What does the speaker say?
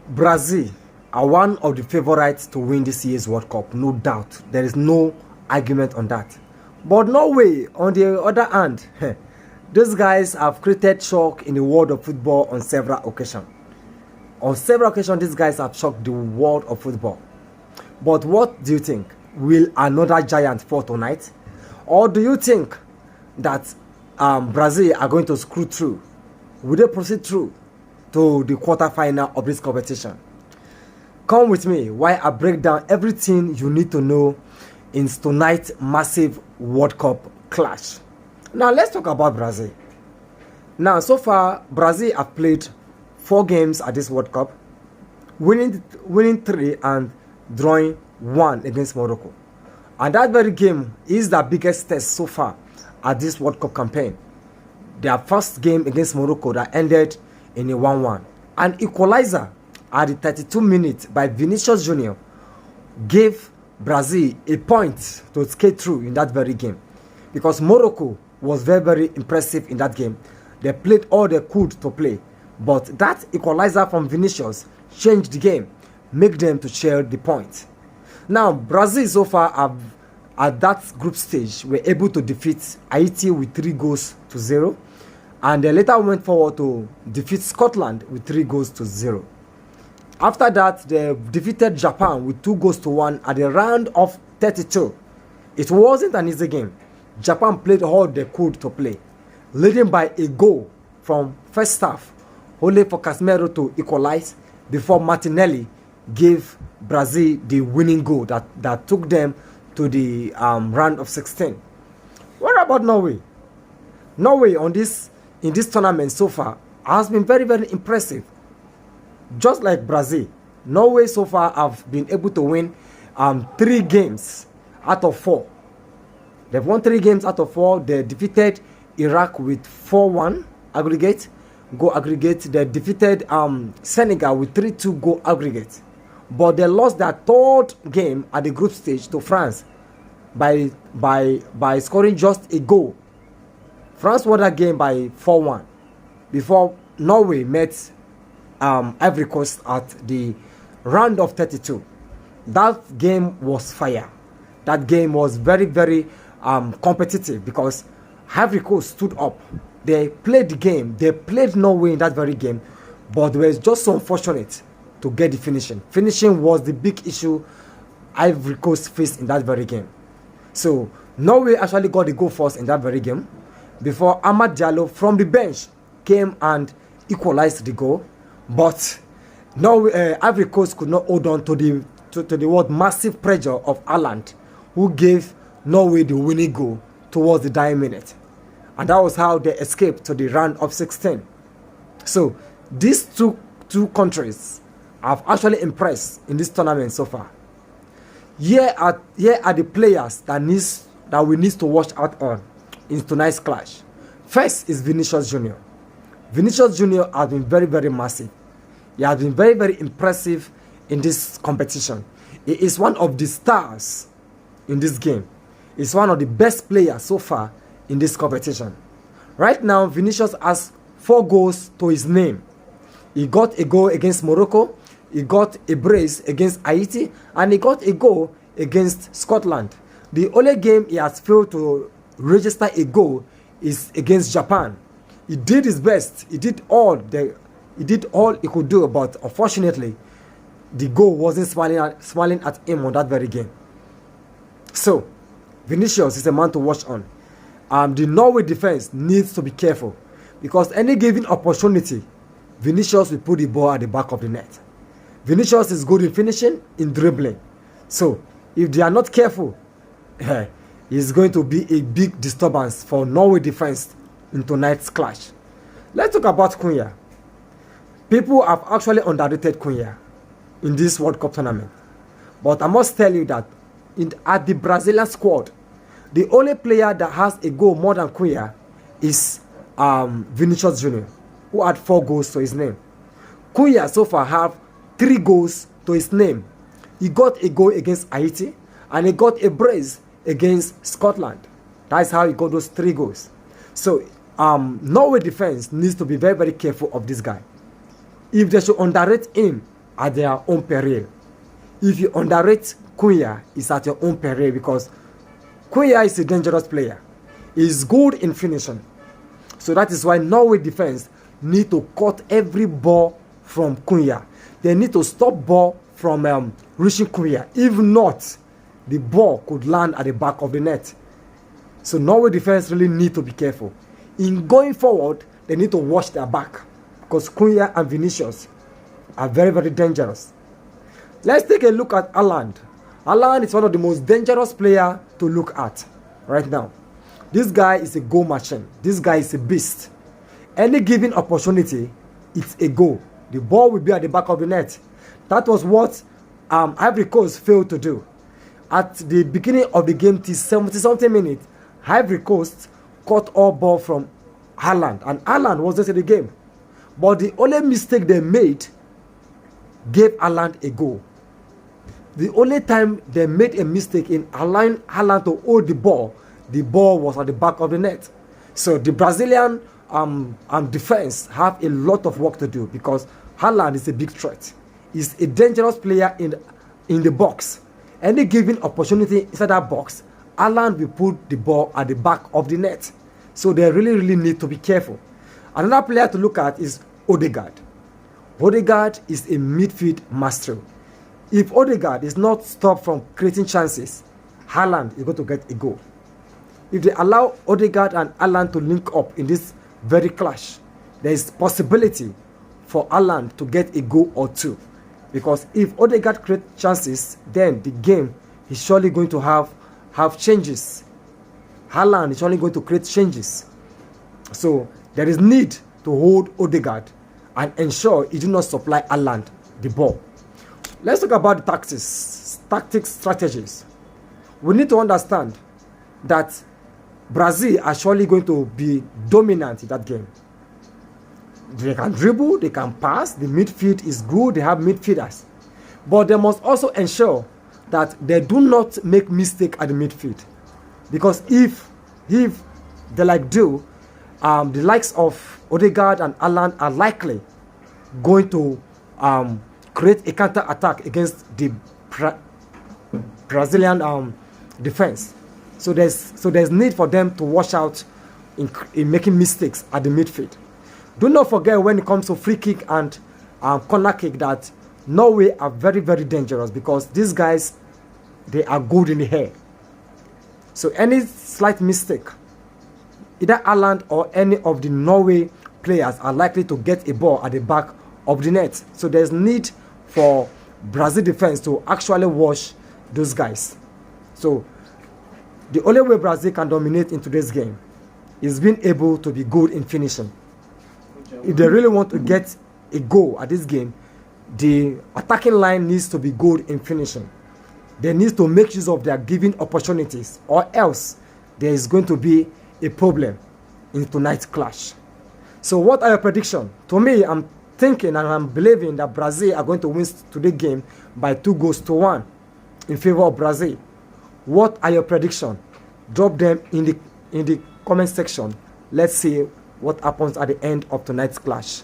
Brazil are one of the favorites to win this year's World Cup, no doubt. There is no argument on that. But Norway, on the other hand, these guys have created shock in the world of football on several occasions. On several occasions, these guys have shocked the world of football. But what do you think? Will another giant fall tonight? Or do you think that Brazil are going to screw through? Will they proceed through to the quarterfinal of this competition? Come with me while I break down everything you need to know in tonight's massive World Cup clash. Now let's talk about Brazil. Now so far Brazil have played 4 games at this World Cup, winning 3 and drawing 1 against Morocco. And that very game is the biggest test so far at this World Cup campaign. Their first game against Morocco that ended in a 1-1. An equalizer at the 32 minutes by Vinicius Junior gave Brazil a point to skate through in that very game, because Morocco was very impressive in that game. They played all they could to play, but that equalizer from Vinicius changed the game, make them to share the point. Now Brazil so far have, at that group stage, were able to defeat Haiti with 3-0, and they later went forward to defeat Scotland with 3-0. After that, they defeated Japan with 2-1 at the round of 32. It wasn't an easy game. Japan played all they could to play, leading by a goal from first half, only for Casemiro to equalize before Martinelli gave Brazil the winning goal that took them to the round of 16. What about Norway? Norway in this tournament so far has been very impressive. Just like Brazil, Norway so far have been able to win 3 games out of 4. They've won 3 games out of 4. They defeated Iraq with 4-1 aggregate. They defeated Senegal with 3-2 goal aggregate. But they lost their 3rd game at the group stage to France by scoring just a goal. France won that game by 4-1 before Norway met Ivory Coast at the round of 32. That game was fire. That game was very competitive, because Ivory Coast stood up. They played the game. They played Norway in that very game, but they were just so unfortunate to get the finishing. Finishing was the big issue Ivory Coast faced in that very game. So Norway actually got the goal first in that very game before Amad Diallo from the bench came and equalized the goal. But Norway, Ivory Coast could not hold on to the massive pressure of Haaland, who gave Norway the winning goal towards the dying minute. And that was how they escaped to the round of 16. So these two countries have actually impressed in this tournament so far. Here are the players that we need to watch out on in tonight's clash. First is Vinicius Junior. Vinicius Junior has been very massive. He has been very impressive in this competition. He is one of the stars in this game. He's one of the best players so far in this competition. Right now, Vinicius has 4 goals to his name. He got a goal against Morocco, he got a brace against Haiti, and he got a goal against Scotland. The only game he has failed to register a goal is against Japan. He did his best. He did all he could do, but unfortunately, the goal wasn't smiling at him on that very game. So, Vinicius is a man to watch on. The Norway defense needs to be careful, because any given opportunity, Vinicius will put the ball at the back of the net. Vinicius is good in finishing, in dribbling. So, if they are not careful, it's going to be a big disturbance for Norway defense in tonight's clash. Let's talk about Cunha. People have actually underrated Cunha in this World Cup tournament. But I must tell you that at the Brazilian squad, the only player that has a goal more than Cunha is Vinicius Junior, who had 4 goals to his name. Cunha so far have 3 goals to his name. He got a goal against Haiti, and he got a brace against Scotland. That's how he got those 3 goals. So Norway defense needs to be very careful of this guy. If they should underrate him, at their own peril. If you underrate Cunha, it's at your own peril, because Cunha is a dangerous player. He's good in finishing. So that is why Norway defense need to cut every ball from Cunha. They need to stop ball from reaching Cunha. If not, the ball could land at the back of the net. So Norway defense really need to be careful. In going forward, they need to watch their back, because Cunha and Vinicius are very, very dangerous. Let's take a look at Haaland. Haaland is one of the most dangerous players to look at right now. This guy is a goal machine. This guy is a beast. Any given opportunity, it's a goal. The ball will be at the back of the net. That was what Ivory Coast failed to do. At the beginning of the game, till 70-something minutes, Ivory Coast caught all ball from Haaland, and Haaland was just in the game. But the only mistake they made gave Haaland a goal. The only time they made a mistake in allowing Haaland to hold the ball was at the back of the net. So the Brazilian defense have a lot of work to do, because Haaland is a big threat. He's a dangerous player in the box. Any given opportunity inside that box, Haaland will put the ball at the back of the net. So they really, really need to be careful. Another player to look at is Odegaard. Odegaard is a midfield master. If Odegaard is not stopped from creating chances, Haaland is going to get a goal. If they allow Odegaard and Haaland to link up in this very clash, there is possibility for Haaland to get a goal or two. Because if Odegaard creates chances, then the game is surely going to have changes. Haaland is only going to create changes. So there is need to hold Odegaard and ensure he do not supply Haaland the ball. Let's talk about the tactics strategies. We need to understand that Brazil are surely going to be dominant in that game. They can dribble, they can pass, the midfield is good, they have midfielders. But they must also ensure that they do not make mistake at the midfield. Because if they do, the likes of Odegaard and Haaland are likely going to create a counter attack against the Brazilian defense. So there's need for them to watch out in making mistakes at the midfield. Do not forget, when it comes to free kick and corner kick, that Norway are very, very dangerous, because these guys, they are good in the air. So any slight mistake, either Haaland or any of the Norway players are likely to get a ball at the back of the net. So there's need for Brazil defense to actually watch those guys. So the only way Brazil can dominate in today's game is being able to be good in finishing. If they really want to get a goal at this game, the attacking line needs to be good in finishing. They need to make use of their given opportunities, or else there is going to be a problem in tonight's clash. So what are your predictions? To me, I'm thinking and I'm believing that Brazil are going to win today's game by 2-1 in favor of Brazil. What are your predictions? Drop them in the comment section. Let's see what happens at the end of tonight's clash.